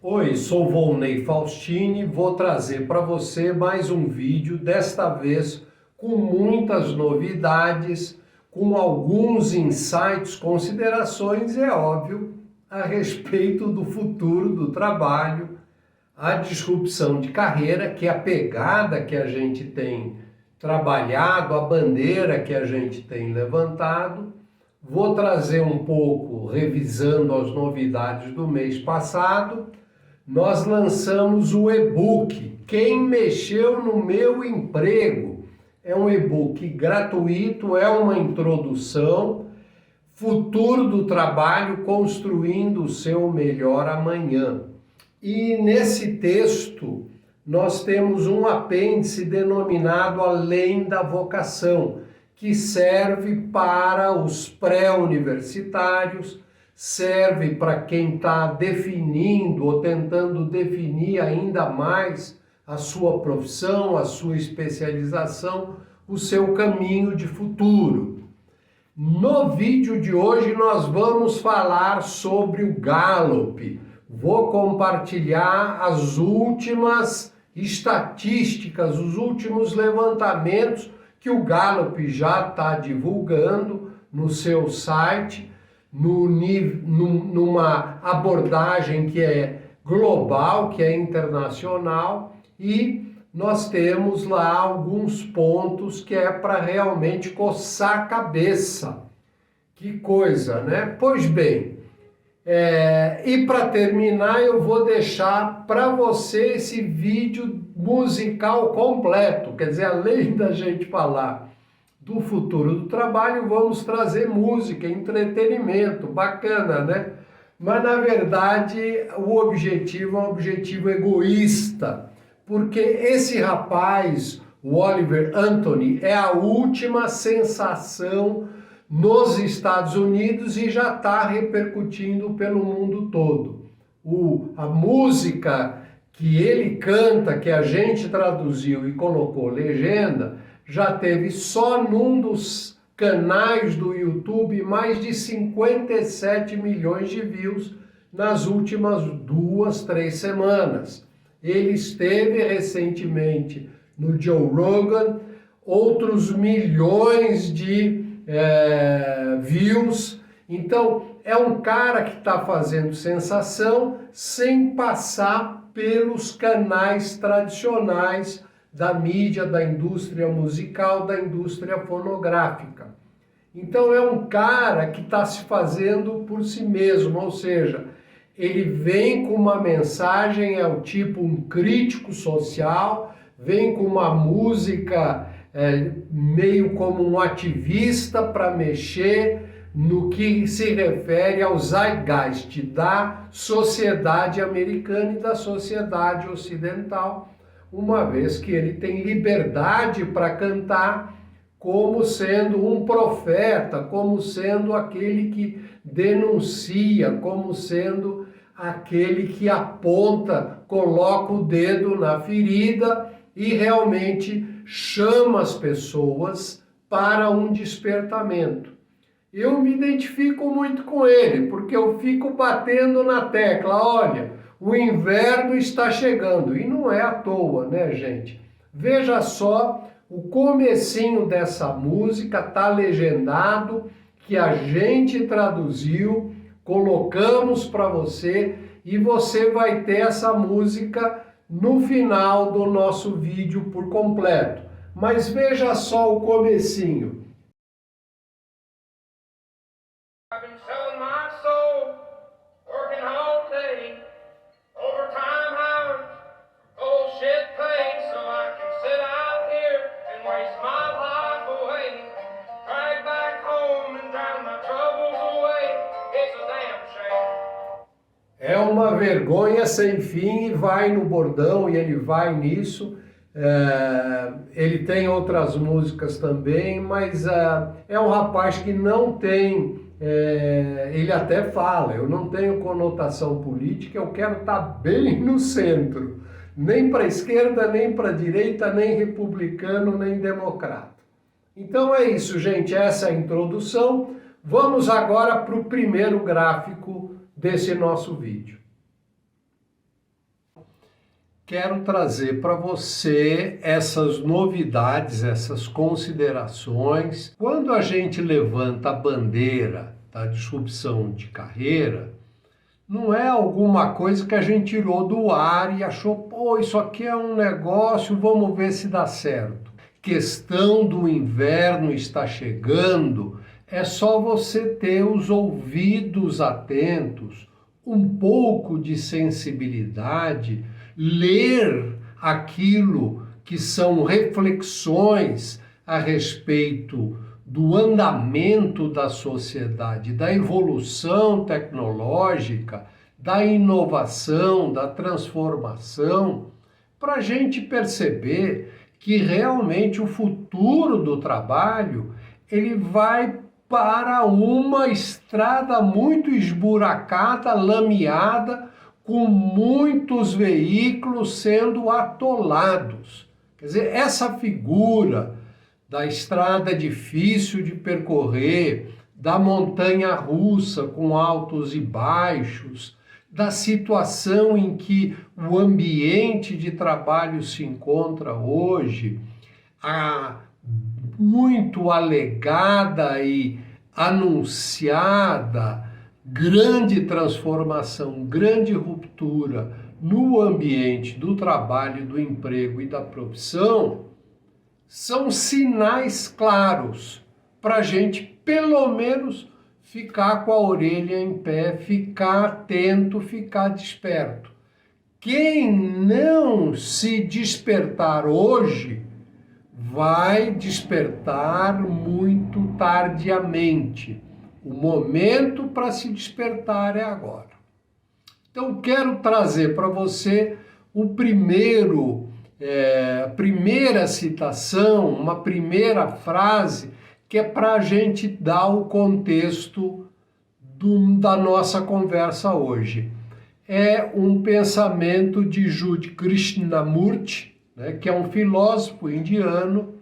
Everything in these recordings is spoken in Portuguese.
Oi, sou Volney Faustini, vou trazer para você mais um vídeo, desta vez com muitas novidades, com alguns insights, considerações, é óbvio, a respeito do futuro do trabalho, a disrupção de carreira, que é a pegada que a gente tem trabalhado, a bandeira que a gente tem levantado. Vou trazer um pouco, revisando as novidades do mês passado. Nós lançamos o e-book Quem Mexeu no Meu Emprego. É um e-book gratuito, é uma introdução, futuro do trabalho, construindo o seu melhor amanhã. E nesse texto nós temos um apêndice denominado Além da Vocação, que serve para os pré-universitários, serve para quem está definindo ou tentando definir ainda mais a sua profissão, a sua especialização, o seu caminho de futuro. No vídeo de hoje nós vamos falar sobre o Gallup. Vou compartilhar as últimas estatísticas, os últimos levantamentos que o Gallup já está divulgando no seu site, numa abordagem que é global, que é internacional, e nós temos lá alguns pontos que é para realmente coçar a cabeça. Que coisa, né? Pois bem, e para terminar eu vou deixar para você esse vídeo musical completo, quer dizer, além da gente falar do futuro do trabalho, vamos trazer música, entretenimento, bacana, né? Mas na verdade o objetivo é um objetivo egoísta, porque esse rapaz, o Oliver Anthony, é a última sensação nos Estados Unidos e já está repercutindo pelo mundo todo. A música que ele canta, que a gente traduziu e colocou legenda, já teve só num dos canais do YouTube mais de 57 milhões de views nas últimas 2-3 semanas. Ele esteve recentemente no Joe Rogan, outros milhões de views. Então é um cara que está fazendo sensação sem passar pelos canais tradicionais da mídia, da indústria musical, da indústria fonográfica. Então é um cara que está se fazendo por si mesmo, ou seja, ele vem com uma mensagem, é o tipo um crítico social, vem com uma música meio como um ativista para mexer no que se refere ao zeitgeist da sociedade americana e da sociedade ocidental, uma vez que ele tem liberdade para cantar como sendo um profeta, como sendo aquele que denuncia, como sendo aquele que aponta, coloca o dedo na ferida e realmente chama as pessoas para um despertamento. Eu me identifico muito com ele, porque eu fico batendo na tecla, olha, o inverno está chegando, e não é à toa, né, gente? Veja só, o comecinho dessa música está legendado, que a gente traduziu, colocamos para você, e você vai ter essa música no final do nosso vídeo por completo. Mas veja só o comecinho. I've been selling my soul, working all day, overtime hours, bullshit pay, so I can sit out here and waste my life away, drag back home and drown my troubles away. It's a damn shame. É uma vergonha sem fim, e vai no bordão e ele vai nisso. Ele tem outras músicas também, mas é um rapaz que não tem, ele até fala, eu não tenho conotação política, eu quero estar bem no centro, nem para a esquerda, nem para a direita, nem republicano, nem democrata. Então é isso, gente, essa é a introdução. Vamos agora para o primeiro gráfico desse nosso vídeo. quero trazer para você essas novidades, essas considerações. Quando a gente levanta a bandeira da disrupção de carreira, não é alguma coisa que a gente tirou do ar e achou, pô, isso aqui é um negócio, vamos ver se dá certo. Questão do inverno está chegando, é só você ter os ouvidos atentos, um pouco de sensibilidade, ler aquilo que são reflexões a respeito do andamento da sociedade, da evolução tecnológica, da inovação, da transformação, para a gente perceber que realmente o futuro do trabalho ele vai para uma estrada muito esburacada, lameada, com muitos veículos sendo atolados. Quer dizer, essa figura da estrada difícil de percorrer, da montanha russa com altos e baixos, da situação em que o ambiente de trabalho se encontra hoje, a muito alegada e anunciada grande transformação, grande ruptura no ambiente do trabalho, do emprego e da profissão, são sinais claros para a gente, pelo menos, ficar com a orelha em pé, ficar atento, ficar desperto. Quem não se despertar hoje, vai despertar muito tardiamente. O momento para se despertar é agora. Então, quero trazer para você a primeira citação, uma primeira frase, que é para a gente dar o contexto da nossa conversa hoje. É um pensamento de Jude Krishnamurti, né, que é um filósofo indiano,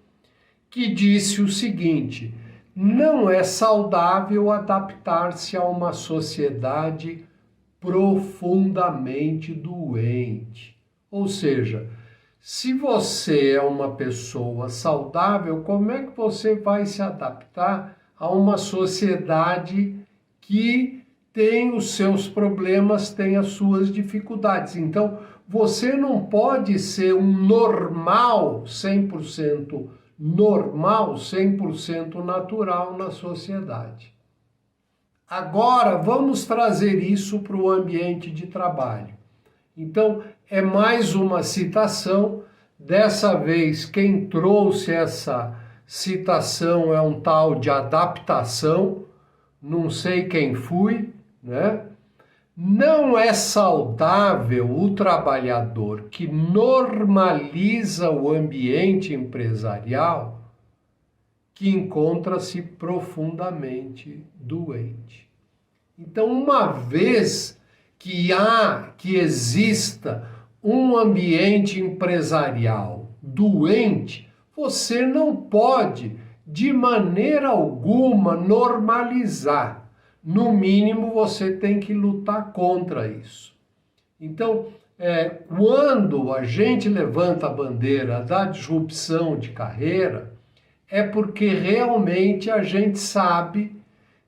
que disse o seguinte: não é saudável adaptar-se a uma sociedade profundamente doente. Ou seja, se você é uma pessoa saudável, como é que você vai se adaptar a uma sociedade que tem os seus problemas, tem as suas dificuldades? Então, você não pode ser um normal, 100% normal, 100% natural na sociedade. Agora, vamos trazer isso para o ambiente de trabalho. Então, é mais uma citação. Dessa vez, quem trouxe essa citação é um tal de adaptação, não sei quem fui, né? Não é saudável o trabalhador que normaliza o ambiente empresarial que encontra-se profundamente doente. Então, uma vez que exista um ambiente empresarial doente, você não pode, de maneira alguma, normalizar. No mínimo, você tem que lutar contra isso. Então, quando a gente levanta a bandeira da disrupção de carreira, é porque realmente a gente sabe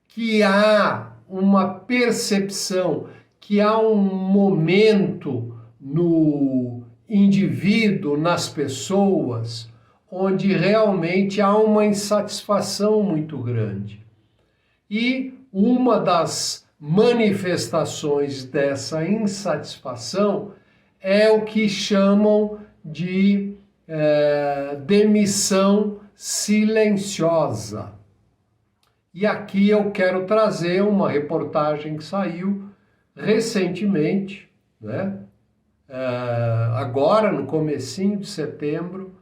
que há uma percepção, que há um momento no indivíduo, nas pessoas, onde realmente há uma insatisfação muito grande. E uma das manifestações dessa insatisfação é o que chamam de demissão silenciosa. E aqui eu quero trazer uma reportagem que saiu recentemente, né? Agora no comecinho de setembro,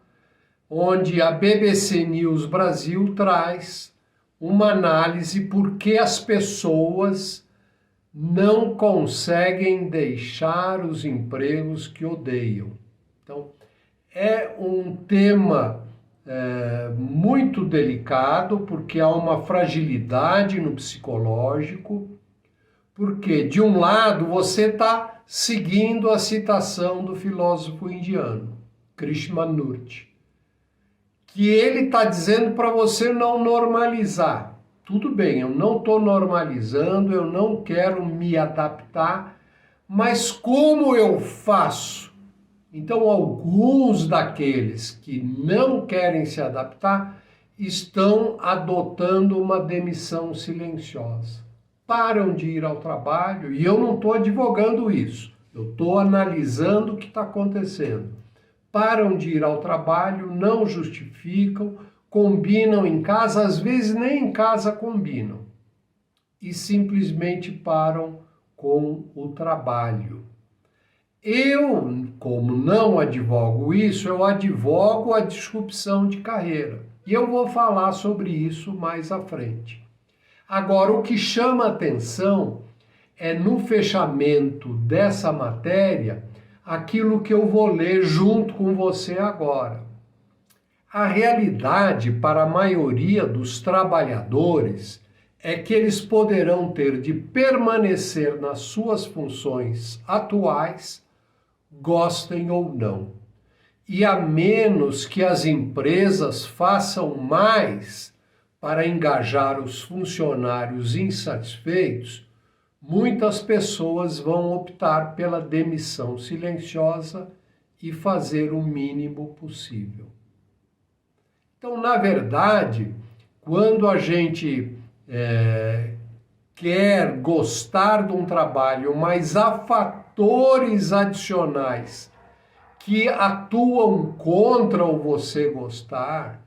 onde a BBC News Brasil traz uma análise por que as pessoas não conseguem deixar os empregos que odeiam. Então, é um tema muito delicado, porque há uma fragilidade no psicológico, porque, de um lado, você está seguindo a citação do filósofo indiano, Krishnamurti, que ele está dizendo para você não normalizar. Tudo bem, eu não estou normalizando, eu não quero me adaptar, mas como eu faço? Então, alguns daqueles que não querem se adaptar estão adotando uma demissão silenciosa. Param de ir ao trabalho, e eu não estou advogando isso, eu estou analisando o que está acontecendo. Param de ir ao trabalho, não justificam, combinam em casa, às vezes nem em casa combinam, e simplesmente param com o trabalho. Eu, como não advogo isso, eu advogo a disrupção de carreira. E eu vou falar sobre isso mais à frente. Agora, o que chama atenção é no fechamento dessa matéria, aquilo que eu vou ler junto com você agora. A realidade para a maioria dos trabalhadores é que eles poderão ter de permanecer nas suas funções atuais, gostem ou não. E a menos que as empresas façam mais para engajar os funcionários insatisfeitos, muitas pessoas vão optar pela demissão silenciosa e fazer o mínimo possível. Então, na verdade, quando a gente quer gostar de um trabalho, mas há fatores adicionais que atuam contra o você gostar,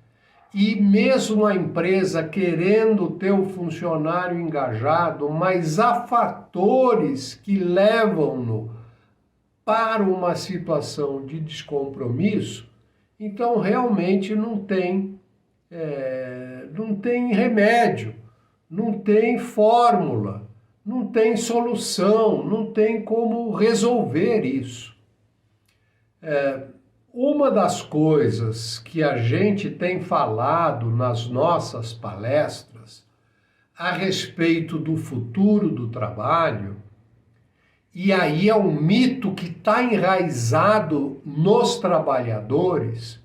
e mesmo a empresa querendo ter o funcionário engajado, mas há fatores que levam-no para uma situação de descompromisso, então realmente não tem remédio, não tem fórmula, não tem solução, não tem como resolver isso. Uma das coisas que a gente tem falado nas nossas palestras a respeito do futuro do trabalho, e aí é um mito que está enraizado nos trabalhadores,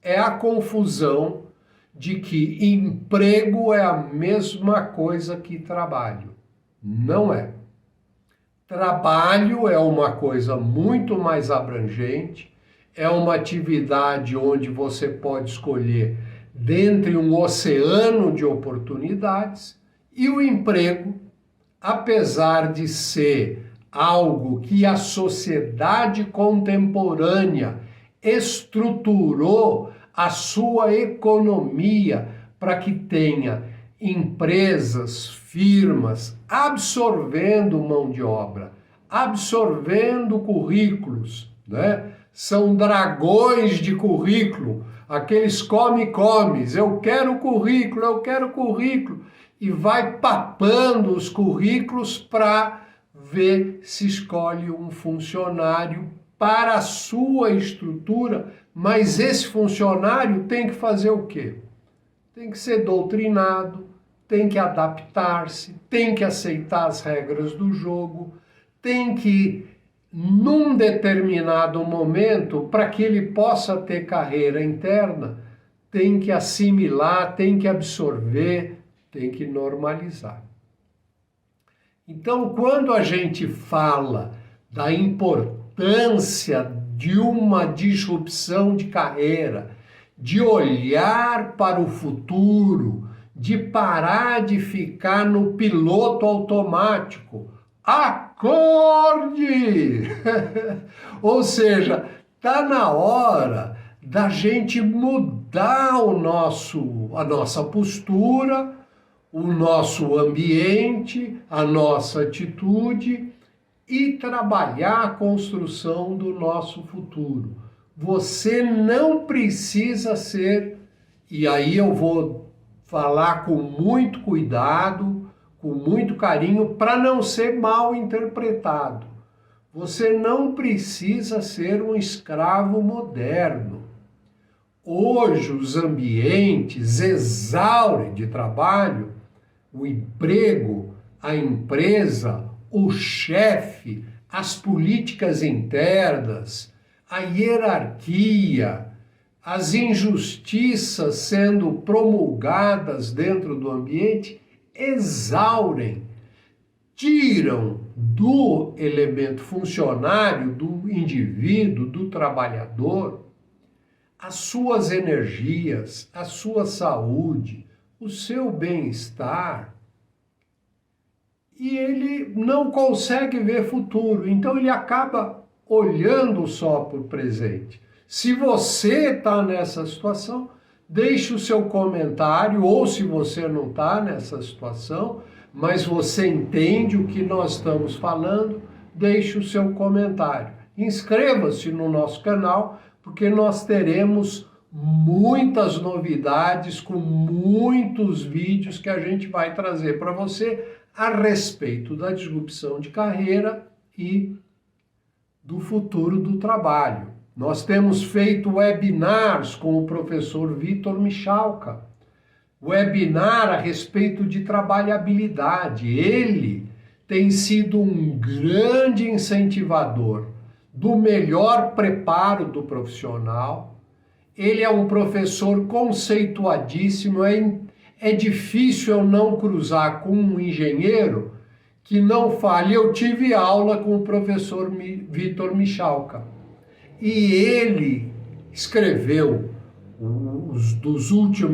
é a confusão de que emprego é a mesma coisa que trabalho. Não é. Trabalho é uma coisa muito mais abrangente, é uma atividade onde você pode escolher dentre um oceano de oportunidades, e o emprego, apesar de ser algo que a sociedade contemporânea estruturou a sua economia para que tenha empresas, firmas absorvendo mão de obra, absorvendo currículos, né? São dragões de currículo, aqueles come-comes, eu quero currículo, e vai papando os currículos para ver se escolhe um funcionário para a sua estrutura, mas esse funcionário tem que fazer o quê? Tem que ser doutrinado, tem que adaptar-se, tem que aceitar as regras do jogo, tem que, num determinado momento, para que ele possa ter carreira interna, tem que assimilar, tem que absorver, tem que normalizar. Então, quando a gente fala da importância de uma disrupção de carreira, de olhar para o futuro, de parar de ficar no piloto automático, acorde! Ou seja, está na hora da gente mudar a nossa postura, o nosso ambiente, a nossa atitude e trabalhar a construção do nosso futuro. Você não precisa ser, e aí eu vou falar com muito cuidado, com muito carinho, para não ser mal interpretado. Você não precisa ser um escravo moderno. Hoje os ambientes exaurem de trabalho, o emprego, a empresa, o chefe, as políticas internas, a hierarquia, as injustiças sendo promulgadas dentro do ambiente exaurem, tiram do elemento funcionário, do indivíduo, do trabalhador, as suas energias, a sua saúde, o seu bem-estar, e ele não consegue ver futuro, então ele acaba olhando só para o presente. Se você está nessa situação, deixe o seu comentário, ou se você não está nessa situação, mas você entende o que nós estamos falando, deixe o seu comentário. Inscreva-se no nosso canal, porque nós teremos muitas novidades com muitos vídeos que a gente vai trazer para você a respeito da disrupção de carreira e do futuro do trabalho. Nós temos feito webinars com o professor Vitor Michalka, webinar a respeito de trabalhabilidade. Ele tem sido um grande incentivador do melhor preparo do profissional. Ele é um professor conceituadíssimo. É difícil eu não cruzar com um engenheiro que não fale. Eu tive aula com o professor Vitor Michalka e ele escreveu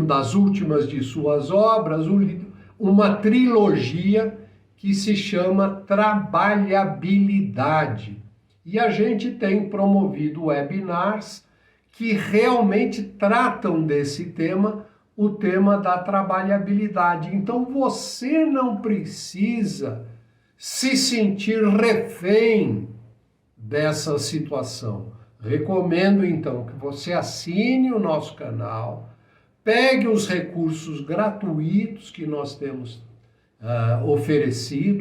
das últimas de suas obras, uma trilogia que se chama Trabalhabilidade. E a gente tem promovido webinars que realmente tratam desse tema, o tema da trabalhabilidade. Então você não precisa se sentir refém dessa situação. Recomendo então que você assine o nosso canal, pegue os recursos gratuitos que nós temos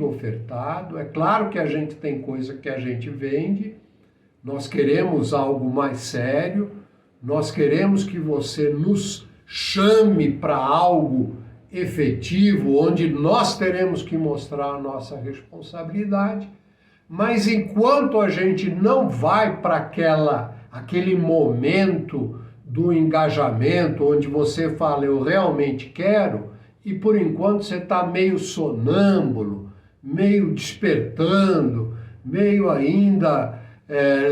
ofertado. É claro que a gente tem coisa que a gente vende, nós queremos algo mais sério, nós queremos que você nos chame para algo efetivo, onde nós teremos que mostrar a nossa responsabilidade. Mas enquanto a gente não vai para aquele momento do engajamento, onde você fala, eu realmente quero, e por enquanto você está meio sonâmbulo, meio despertando, meio ainda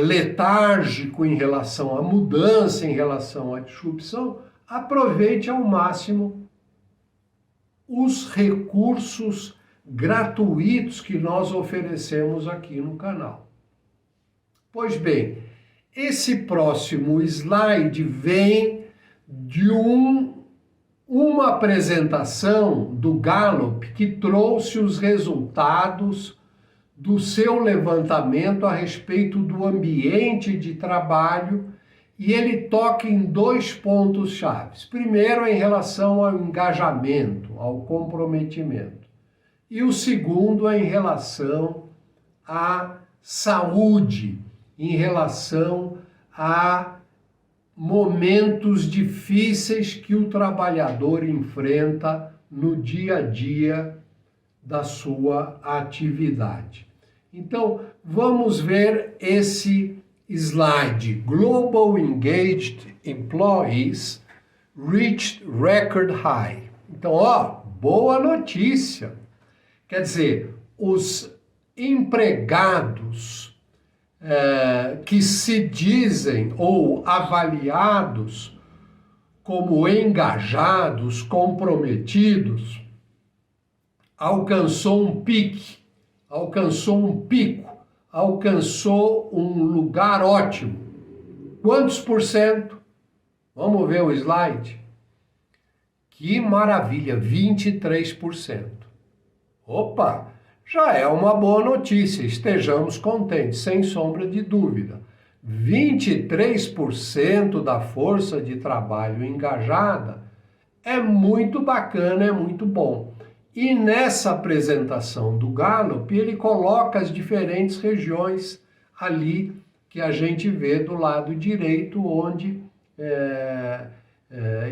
letárgico em relação à mudança, em relação à disrupção, aproveite ao máximo os recursos gratuitos que nós oferecemos aqui no canal. Pois bem, esse próximo slide vem de uma apresentação do Gallup que trouxe os resultados do seu levantamento a respeito do ambiente de trabalho, e ele toca em 2 pontos chaves. Primeiro, em relação ao engajamento, ao comprometimento. E o segundo é em relação à saúde, em relação a momentos difíceis que o trabalhador enfrenta no dia a dia da sua atividade. Então, vamos ver esse slide. Global Engaged Employees Reached Record High. Então, boa notícia. Quer dizer, os empregados que se dizem ou avaliados como engajados, comprometidos, alcançou um pico, alcançou um lugar ótimo. Quantos por cento? Vamos ver o slide. Que maravilha, 23%. Opa, já é uma boa notícia, estejamos contentes, sem sombra de dúvida. 23% da força de trabalho engajada é muito bacana, é muito bom. E nessa apresentação do Gallup, ele coloca as diferentes regiões ali que a gente vê do lado direito, onde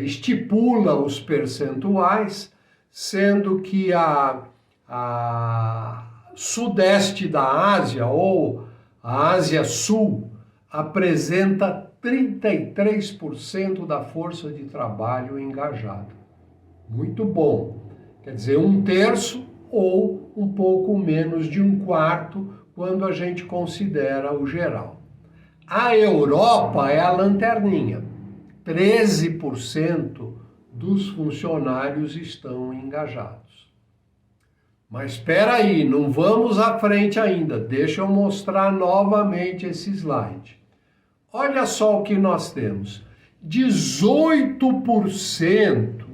estipula os percentuais, sendo que a sudeste da Ásia, ou A Ásia Sul apresenta 33% da força de trabalho engajada. Muito bom. Quer dizer, 1/3 ou um pouco menos de 1/4 quando a gente considera o geral. A Europa é a lanterninha. 13% dos funcionários estão engajados. Mas espera aí, não vamos à frente ainda. Deixa eu mostrar novamente esse slide. Olha só o que nós temos. 18%,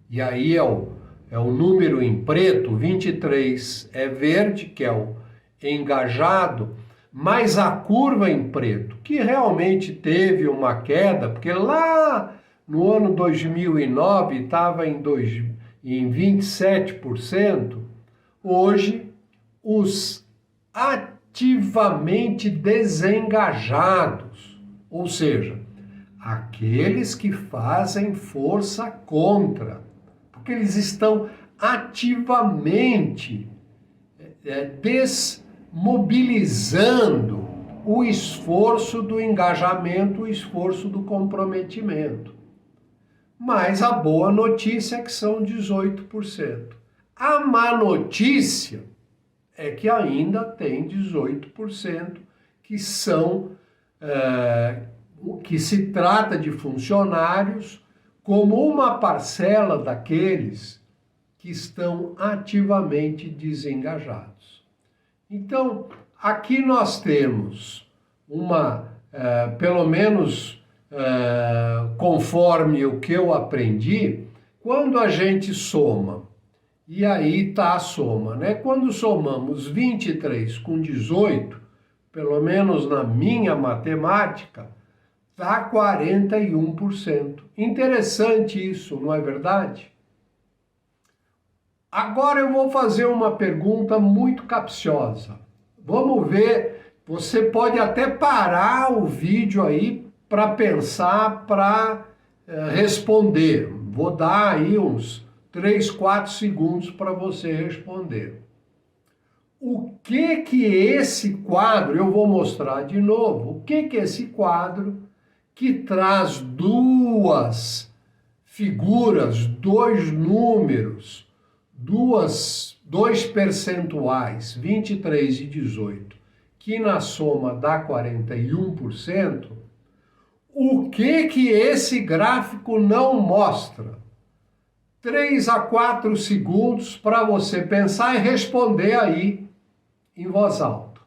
e aí é o número em preto, 23 é verde, que é o engajado, mas a curva em preto, que realmente teve uma queda, porque lá no ano 2009 estava em 27%, hoje os ativamente desengajados, ou seja, aqueles que fazem força contra, porque eles estão ativamente desmobilizando o esforço do engajamento, o esforço do comprometimento. Mas a boa notícia é que são 18%. A má notícia é que ainda tem 18% que são, que se trata de funcionários como uma parcela daqueles que estão ativamente desengajados. Então, aqui nós temos pelo menos conforme o que eu aprendi, quando a gente soma, e aí está a soma, né? Quando somamos 23 com 18, pelo menos na minha matemática, dá 41%. Interessante isso, não é verdade? Agora eu vou fazer uma pergunta muito capciosa. Vamos ver, você pode até parar o vídeo aí para pensar, para responder. Vou dar aí uns 3, 4 segundos para você responder. O que esse quadro, eu vou mostrar de novo, o que esse quadro que traz duas figuras, dois números, dois percentuais, 23 e 18, que na soma dá 41%, o que esse gráfico não mostra? 3 a 4 segundos para você pensar e responder aí em voz alta.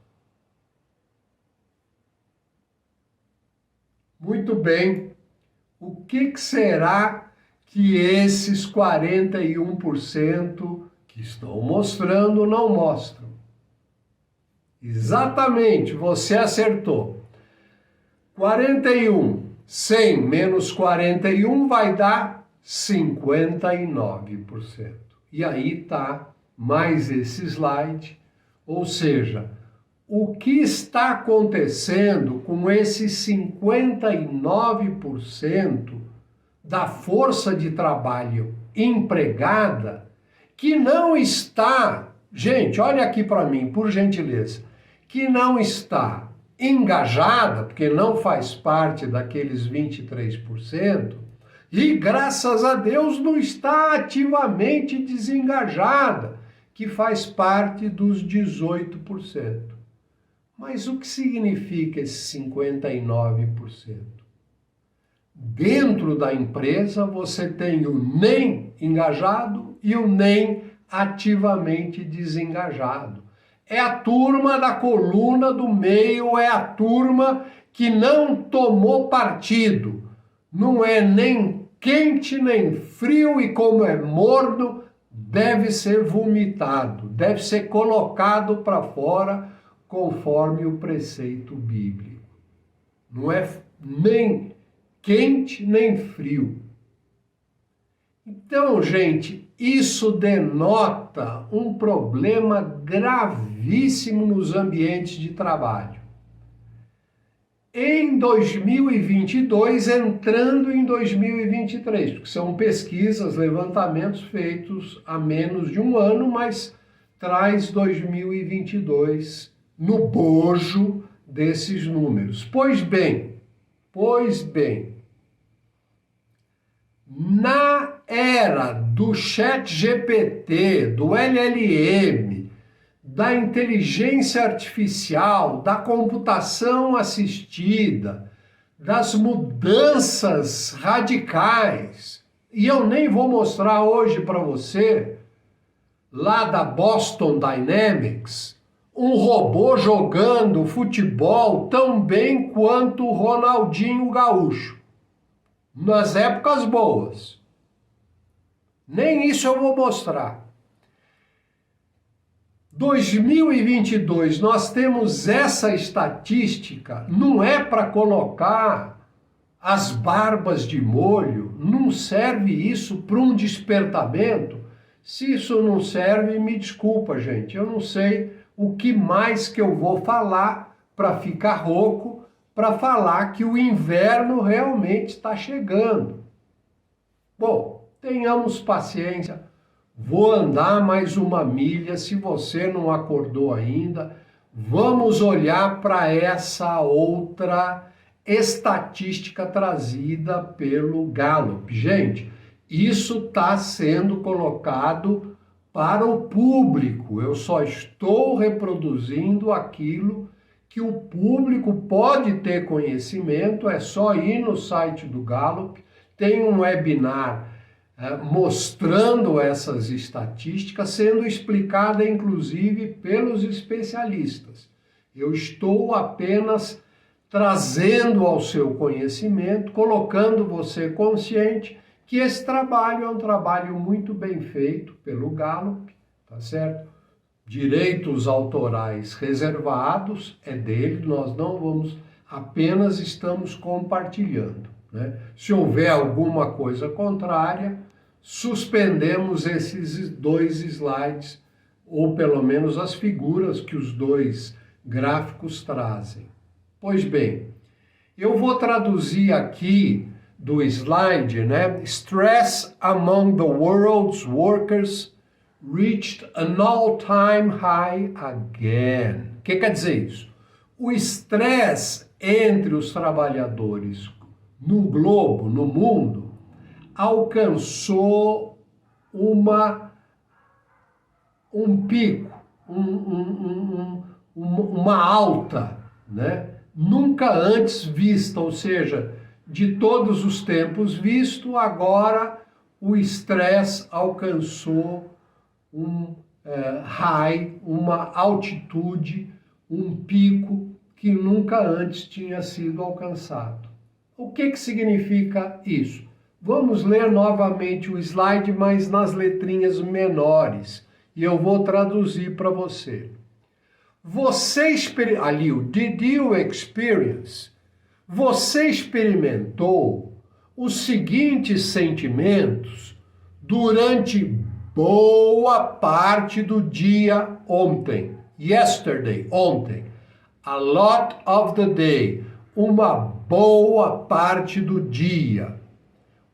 Muito bem. O que será que esses 41% que estão mostrando não mostram? Exatamente, você acertou. 41, 100 menos 41 vai dar 59%. E aí está mais esse slide, ou seja, o que está acontecendo com esse 59% da força de trabalho empregada que não está, gente, olha aqui para mim, por gentileza, que não está engajada, porque não faz parte daqueles 23%, e graças a Deus não está ativamente desengajada, que faz parte dos 18%. Mas o que significa esse 59%? Dentro da empresa você tem o nem engajado e o nem ativamente desengajado. É a turma da coluna do meio, é a turma que não tomou partido. Não é nem quente nem frio e como é morno, deve ser vomitado, deve ser colocado para fora conforme o preceito bíblico. Não é nem quente nem frio. Então, gente, isso denota um problema gravíssimo nos ambientes de trabalho. Em 2022, entrando em 2023, porque são pesquisas, levantamentos feitos há menos de um ano, mas traz 2022 no bojo desses números. Pois bem, na era do ChatGPT, do LLM, da inteligência artificial, da computação assistida, das mudanças radicais, e eu nem vou mostrar hoje para você, lá da Boston Dynamics, um robô jogando futebol tão bem quanto o Ronaldinho Gaúcho, nas épocas boas. Nem isso eu vou mostrar. 2022, nós temos essa estatística, não é para colocar as barbas de molho, não serve isso para um despertamento. Se isso não serve, me desculpa, gente, eu não sei o que mais que eu vou falar para ficar rouco, para falar que o inverno realmente está chegando. Bom, tenhamos paciência. Vou andar mais uma milha, se você não acordou ainda, vamos olhar para essa outra estatística trazida pelo Gallup. Gente, isso está sendo colocado para o público, eu só estou reproduzindo aquilo que o público pode ter conhecimento, é só ir no site do Gallup, tem um webinar mostrando essas estatísticas, sendo explicada inclusive pelos especialistas. Eu estou apenas trazendo ao seu conhecimento, colocando você consciente que esse trabalho é um trabalho muito bem feito pelo Gallup, tá certo? Direitos autorais reservados é dele, nós não vamos, apenas estamos compartilhando, né? Se houver alguma coisa contrária, suspendemos esses 2 slides, ou pelo menos as figuras que os 2 gráficos trazem. Pois bem, eu vou traduzir aqui do slide, né? Stress among the world's workers reached an all-time high again. O que quer dizer isso? O estresse entre os trabalhadores no globo, no mundo, alcançou um pico, uma alta, né? Nunca antes vista, ou seja, de todos os tempos visto, agora o estresse alcançou um high, uma altitude, um pico que nunca antes tinha sido alcançado. O que significa isso? Vamos ler novamente o slide, mas nas letrinhas menores, e eu vou traduzir para você. Ali o did you experience? Você experimentou os seguintes sentimentos durante boa parte do dia ontem. Yesterday, ontem. A lot of the day. Uma boa parte do dia.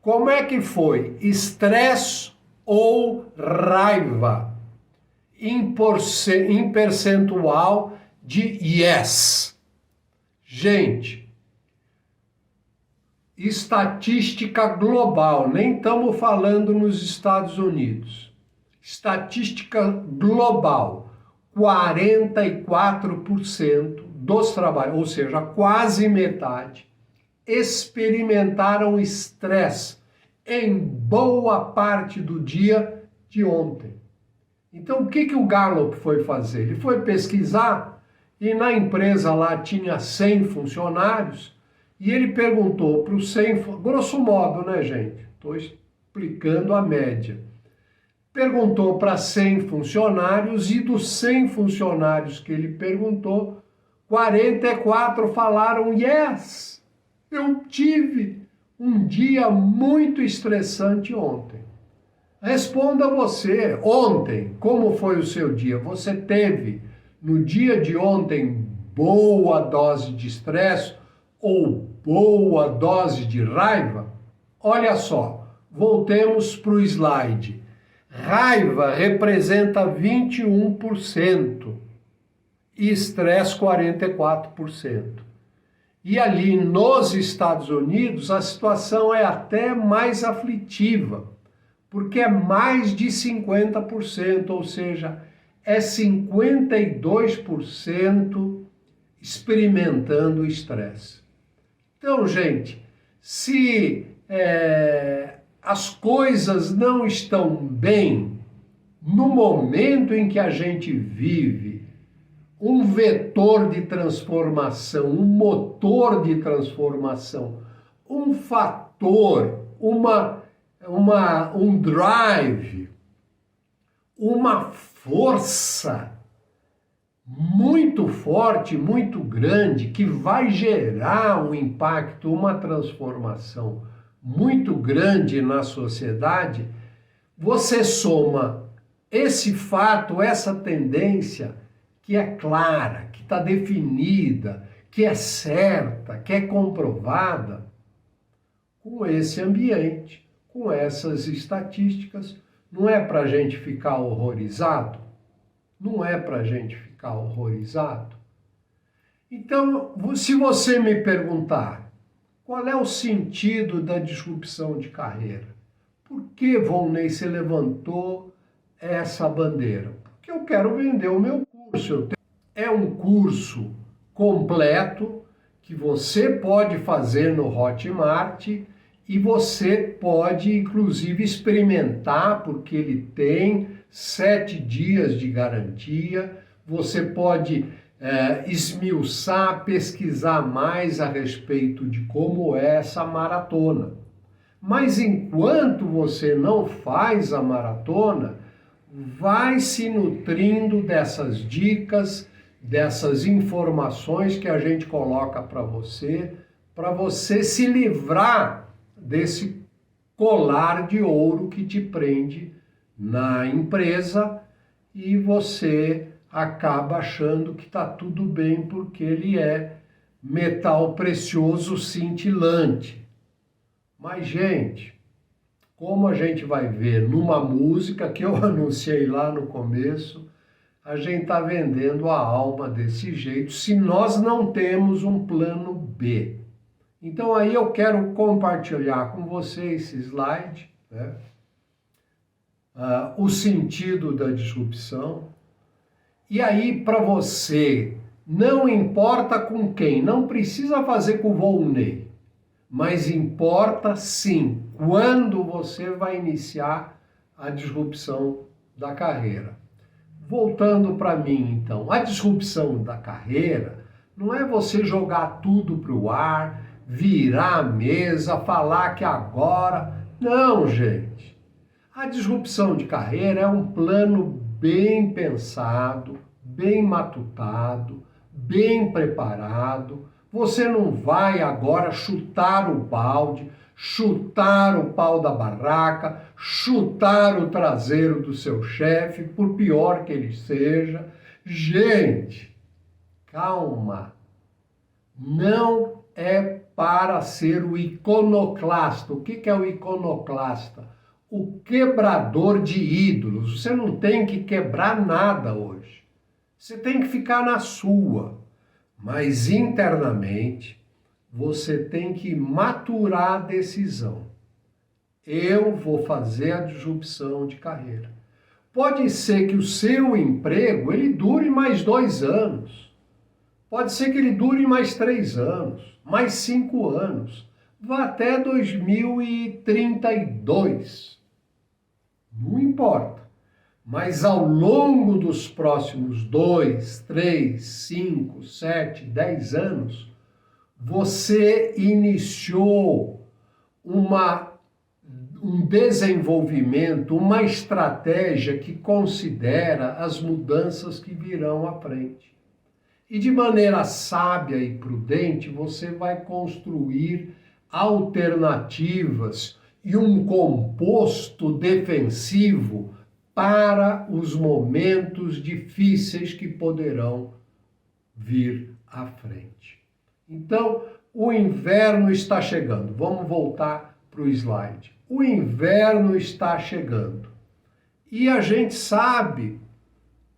Como é que foi? Estresse ou raiva? Em percentual de yes. Gente, estatística global, nem estamos falando nos Estados Unidos. Estatística global, 44% dos trabalhadores, ou seja, quase metade, experimentaram estresse em boa parte do dia de ontem. Então, o que o Gallup foi fazer? Ele foi pesquisar e na empresa lá tinha 100 funcionários e ele perguntou para os 100, grosso modo, né, gente? Estou explicando a média. Perguntou para 100 funcionários e dos 100 funcionários que ele perguntou, 44 falaram yes, eu tive um dia muito estressante ontem. Responda você, ontem, como foi o seu dia? Você teve no dia de ontem boa dose de estresse ou boa dose de raiva? Olha só, voltemos para o slide. Raiva representa 21%. e estresse 44%. E ali nos Estados Unidos a situação é até mais aflitiva, porque é mais de 50%, ou seja, é 52% experimentando estresse. Então, gente, se as coisas não estão bem, no momento em que a gente vive um vetor de transformação, um motor de transformação, um fator, um drive, uma força muito forte, muito grande, que vai gerar um impacto, uma transformação muito grande na sociedade, você soma esse fato, essa tendência que é clara, que está definida, que é certa, que é comprovada, com esse ambiente, com essas estatísticas. Não é para a gente ficar horrorizado? Não é para a gente ficar horrorizado? Então, se você me perguntar qual é o sentido da disrupção de carreira, por que, Volney, você levantou essa bandeira? Porque eu quero vender o meu curso. É um curso completo que você pode fazer no Hotmart e você pode, inclusive, experimentar, porque ele tem 7 dias de garantia. Você pode esmiuçar, pesquisar mais a respeito de como é essa maratona. Mas enquanto você não faz a maratona, vai se nutrindo dessas dicas, dessas informações que a gente coloca para você se livrar desse colar de ouro que te prende na empresa e você acaba achando que está tudo bem porque ele é metal precioso cintilante. Mas, gente, como a gente vai ver numa música que eu anunciei lá no começo, a gente está vendendo a alma desse jeito se nós não temos um plano B. Então aí eu quero compartilhar com você esse slide, né? O sentido da disrupção. E aí para você, não importa com quem, não precisa fazer com o Volney, mas importa sim quando você vai iniciar a disrupção da carreira. Voltando para mim, então, a disrupção da carreira não é você jogar tudo para o ar, virar a mesa, falar que agora... Não, gente. A disrupção de carreira é um plano bem pensado, bem matutado, bem preparado. Você não vai agora chutar o balde, chutar o pau da barraca, chutar o traseiro do seu chefe, por pior que ele seja. Gente, calma. Não é para ser o iconoclasta. O que é o iconoclasta? O quebrador de ídolos. Você não tem que quebrar nada hoje. Você tem que ficar na sua. Mas internamente, você tem que maturar a decisão. Eu vou fazer a disrupção de carreira. Pode ser que o seu emprego ele dure mais 2 anos. Pode ser que ele dure mais 3 anos, mais 5 anos. Vá até 2032. Não importa. Mas ao longo dos próximos 2, 3, 5, 7, 10 anos, você iniciou um desenvolvimento, uma estratégia que considera as mudanças que virão à frente. E de maneira sábia e prudente, você vai construir alternativas e um composto defensivo para os momentos difíceis que poderão vir à frente. Então, o inverno está chegando. Vamos voltar para o slide. O inverno está chegando. E a gente sabe,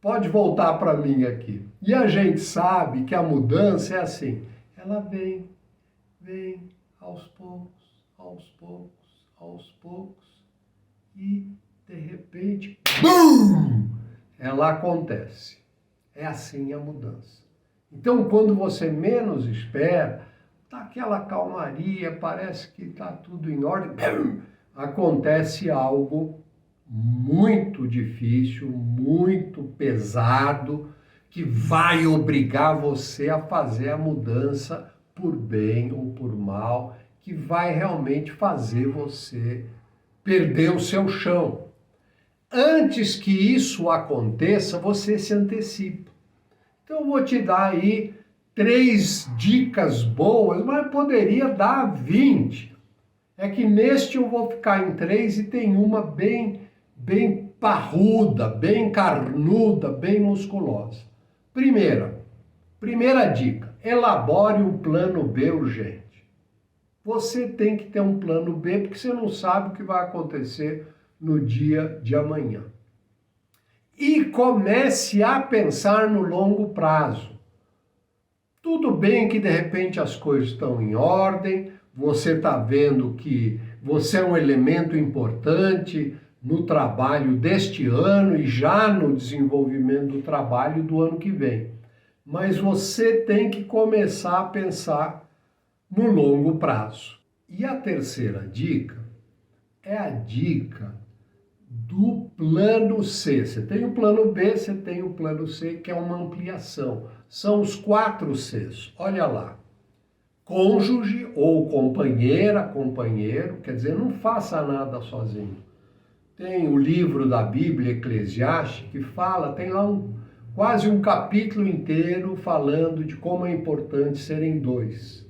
pode voltar para mim aqui. E a gente sabe que a mudança é assim, ela vem aos poucos, aos poucos, e de repente, BUM! Ela acontece. É assim a mudança. Então, quando você menos espera, tá aquela calmaria, parece que tá tudo em ordem, BUM! Acontece algo muito difícil, muito pesado, que vai obrigar você a fazer a mudança por bem ou por mal, que vai realmente fazer você perder o seu chão. Antes que isso aconteça, você se antecipa. Então eu vou te dar aí 3 dicas boas, mas poderia dar 20. É que neste eu vou ficar em 3 e tem uma bem parruda, bem carnuda, bem musculosa. Primeira dica, elabore um plano B urgente. Você tem que ter um plano B porque você não sabe o que vai acontecer no dia de amanhã. E comece a pensar no longo prazo. Tudo bem que de repente as coisas estão em ordem, você está vendo que você é um elemento importante no trabalho deste ano e já no desenvolvimento do trabalho do ano que vem. Mas você tem que começar a pensar no longo prazo. E a terceira dica é a dica do plano C. Você tem o plano B, você tem o plano C, que é uma ampliação. São os 4 Cs. Olha lá. Cônjuge ou companheira, companheiro, quer dizer, não faça nada sozinho. Tem o livro da Bíblia, Eclesiastes, que fala, tem lá quase um capítulo inteiro falando de como é importante serem 2.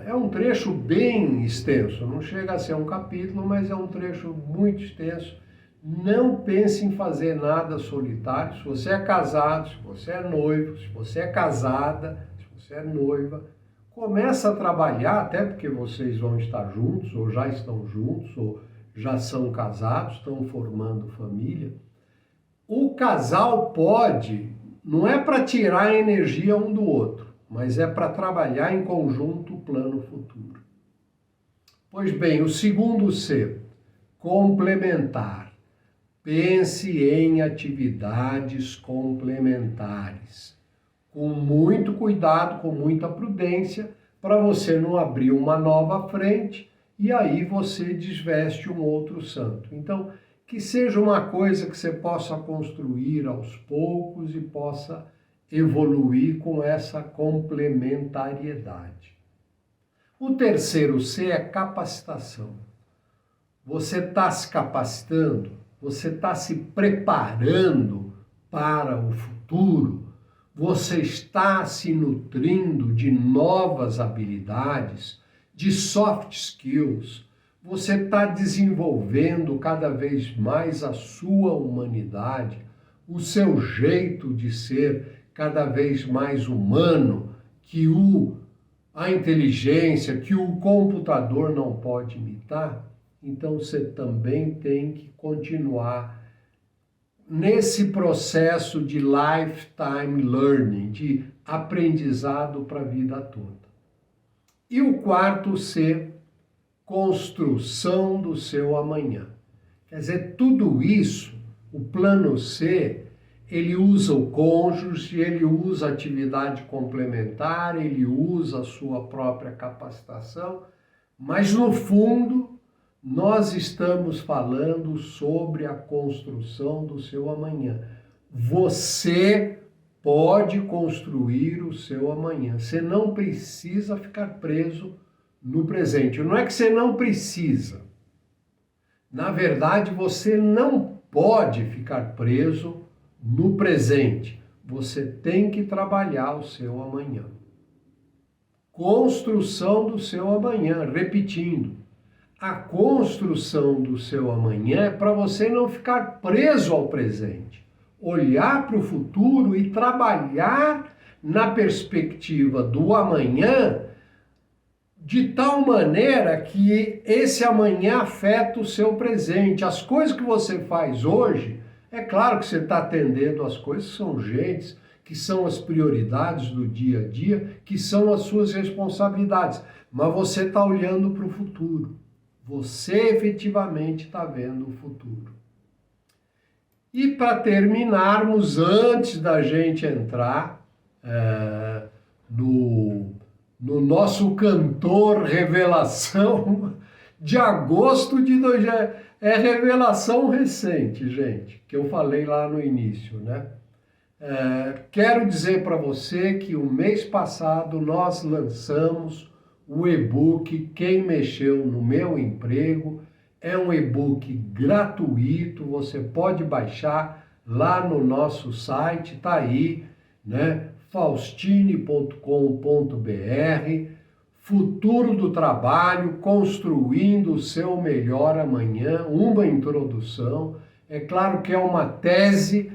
É um trecho bem extenso, não chega a ser um capítulo, mas é um trecho muito extenso. Não pense em fazer nada solitário. Se você é casado, se você é noivo, se você é casada, se você é noiva, começa a trabalhar, até porque vocês vão estar juntos, ou já estão juntos, ou já são casados, estão formando família. O casal pode, não é para tirar a energia um do outro, mas é para trabalhar em conjunto o plano futuro. Pois bem, o segundo C, complementar. Pense em atividades complementares, com muito cuidado, com muita prudência, para você não abrir uma nova frente e aí você desveste um outro santo. Então, que seja uma coisa que você possa construir aos poucos e possa evoluir com essa complementariedade. O terceiro C é capacitação. Você está se capacitando, você está se preparando para o futuro, você está se nutrindo de novas habilidades, de soft skills, você está desenvolvendo cada vez mais a sua humanidade, o seu jeito de ser cada vez mais humano, que a inteligência, que o computador não pode imitar. Então você também tem que continuar nesse processo de lifetime learning, de aprendizado para a vida toda. E o quarto C, construção do seu amanhã. Quer dizer, tudo isso, o plano C, ele usa o cônjuge, ele usa a atividade complementar, ele usa a sua própria capacitação, mas no fundo nós estamos falando sobre a construção do seu amanhã. Você pode construir o seu amanhã. Você não precisa ficar preso no presente. Não é que você não precisa. Na verdade, você não pode ficar preso no presente. Você tem que trabalhar o seu amanhã. Construção do seu amanhã. Repetindo. A construção do seu amanhã é para você não ficar preso ao presente. Olhar para o futuro e trabalhar na perspectiva do amanhã de tal maneira que esse amanhã afeta o seu presente. As coisas que você faz hoje É claro que você está atendendo as coisas que são urgentes, que são as prioridades do dia a dia, que são as suas responsabilidades, mas você está olhando para o futuro. Você efetivamente está vendo o futuro. E para terminarmos, antes da gente entrar no nosso cantor revelação de agosto de 2000, é revelação recente, gente, que eu falei lá no início, né? Quero dizer para você que o mês passado nós lançamos o e-book Quem Mexeu no Meu Emprego. É um e-book gratuito, você pode baixar lá no nosso site, tá aí, né? faustine.com.br, Futuro do Trabalho, construindo o seu melhor amanhã, uma introdução. É claro que é uma tese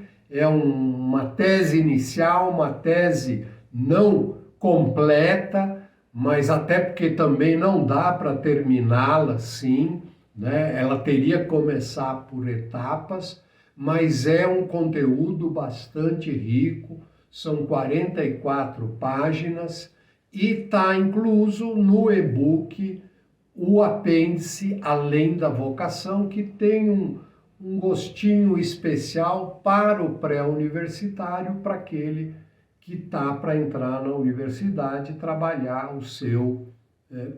inicial, uma tese não completa, mas até porque também não dá para terminá-la assim, né? Ela teria que começar por etapas, mas é um conteúdo bastante rico, são 44 páginas e está incluso no e-book o apêndice Além da Vocação, que tem um gostinho especial para o pré-universitário, para aquele que está para entrar na universidade e trabalhar o seu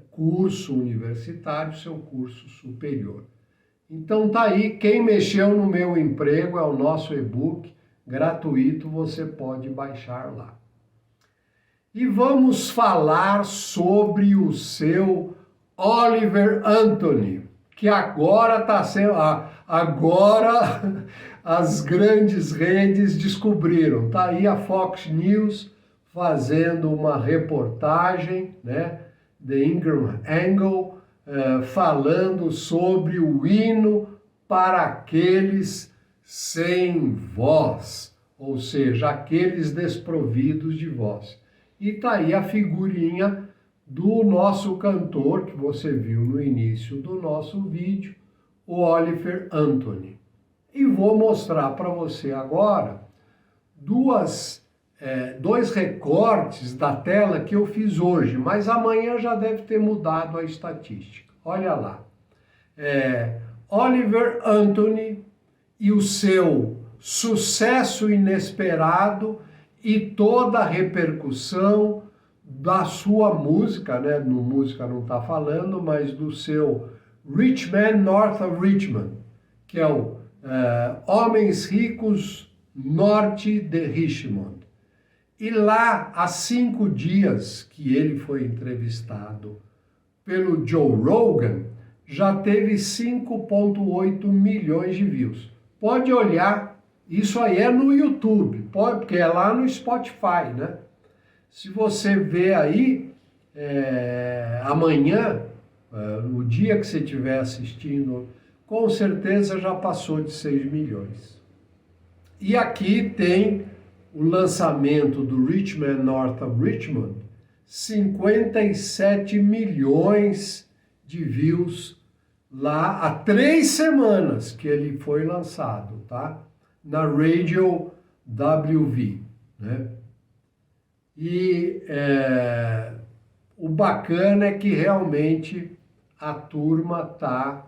curso universitário, seu curso superior. Então tá aí, Quem Mexeu no Meu Emprego é o nosso e-book gratuito, você pode baixar lá. E vamos falar sobre o seu Oliver Anthony, que agora está sendo... Agora as grandes redes descobriram. Está aí a Fox News fazendo uma reportagem, né, The Ingram Angle, falando sobre o hino para aqueles sem voz, ou seja, aqueles desprovidos de voz. E está aí a figurinha do nosso cantor, que você viu no início do nosso vídeo, o Oliver Anthony. E vou mostrar para você agora dois recortes da tela que eu fiz hoje, mas amanhã já deve ter mudado a estatística. Olha lá. Oliver Anthony e o seu sucesso inesperado e toda a repercussão da sua música, né? No música não está falando, mas do seu Rich Man North of Richmond, que é o Homens Ricos Norte de Richmond. E lá, há 5 dias que ele foi entrevistado pelo Joe Rogan, já teve 5,8 milhões de views. Pode olhar, isso aí é no YouTube, porque é lá no Spotify, né? Se você vê aí, amanhã, no dia que você estiver assistindo, com certeza já passou de 6 milhões. E aqui tem o lançamento do Rich Man North of Richmond, 57 milhões de views lá há 3 semanas que ele foi lançado, tá? Na Radio WV, né? E o bacana é que realmente a turma está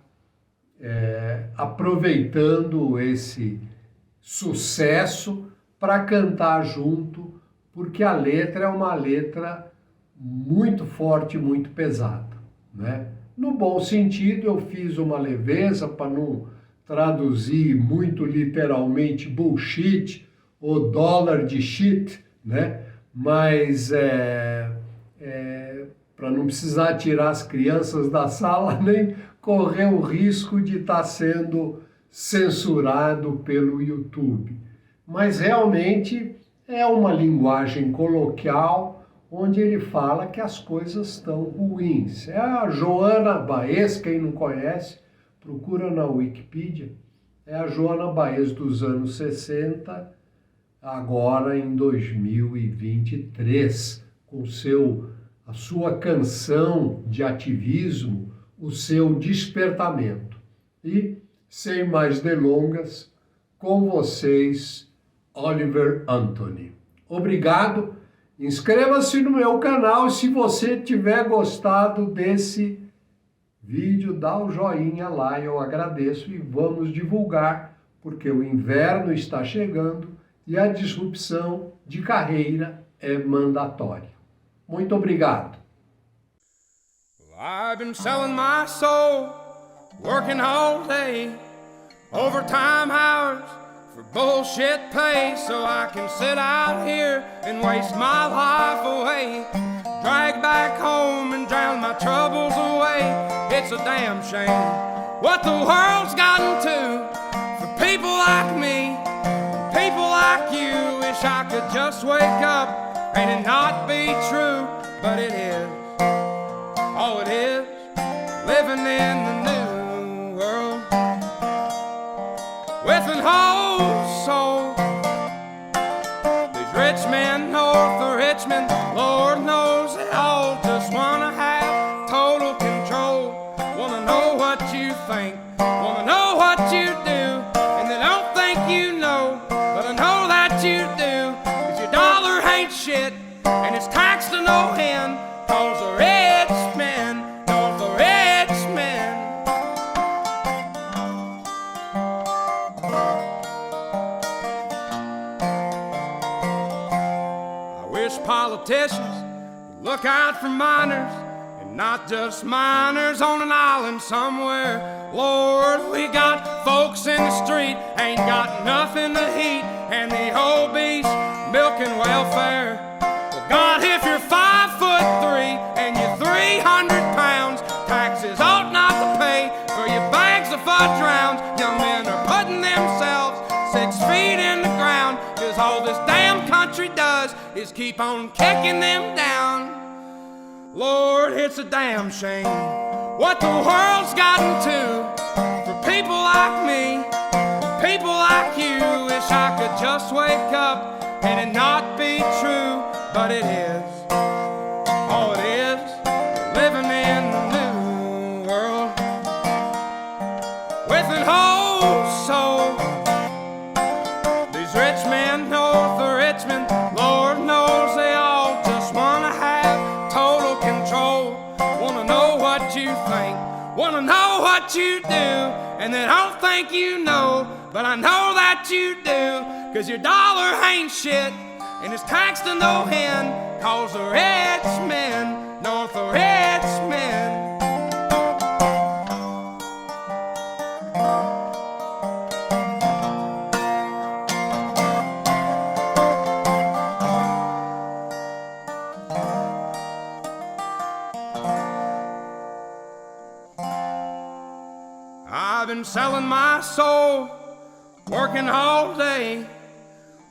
aproveitando esse sucesso para cantar junto, porque a letra é uma letra muito forte, muito pesada, né? No bom sentido, eu fiz uma leveza para não traduzir muito literalmente bullshit ou dólar de shit, né? Mas para não precisar tirar as crianças da sala nem correr o risco de estar sendo censurado pelo YouTube. Mas realmente é uma linguagem coloquial onde ele fala que as coisas estão ruins. É a Joana Baez, quem não conhece, procura na Wikipedia. É a Joana Baez dos anos 60, agora em 2023, com a sua canção de ativismo, o seu despertamento. E, sem mais delongas, com vocês, Oliver Anthony. Obrigado, inscreva-se no meu canal e se você tiver gostado desse vídeo, dá o joinha lá, eu agradeço e vamos divulgar, porque o inverno está chegando e a disrupção de carreira é mandatória. Muito obrigado. I've been selling my soul, working all day, overtime hours for bullshit pay, so I can sit out here and waste my life away, drag back home and drown my troubles away. It's a damn shame what the world's gotten to for people like me, people like you. Wish I could just wake up and it not be true, but it is. Oh, it is living in the new world with an whole soul. These rich men north of Richmond, Lord knows they all just wanna have total control. Wanna know what you think, wanna know what you do, and they don't think you know, but I know that you do. 'Cause your dollar ain't shit, and it's taxed to no end, 'cause the rich men, north of Richmond. I wish politicians would look out for miners, and not just miners on an island somewhere. Lord, we got folks in the street, ain't got nothing to eat, and the obese milking welfare. Well, God, if you're 5'3" and you're 300 pounds, taxes ought not to pay for your bags of fudge rounds. Young men are putting themselves 6 feet in the ground, 'cause all this damn country does is keep on kicking them down. Lord, it's a damn shame what the world's gotten to for people like me, people like you. Wish I could just wake up and it not be true, but it is. Oh, it is living in the new world with an whole soul. These rich men north of Richmond, Lord knows they all just wanna have total control. Wanna know what you think, wanna know what you do, and they don't think you know, but I know that you do. 'Cause your dollar ain't shit, and it's taxed to no end, 'cause the rich men, north of Richmond. I've been selling my soul, working all day,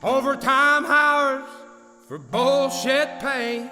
overtime hours for bullshit pay.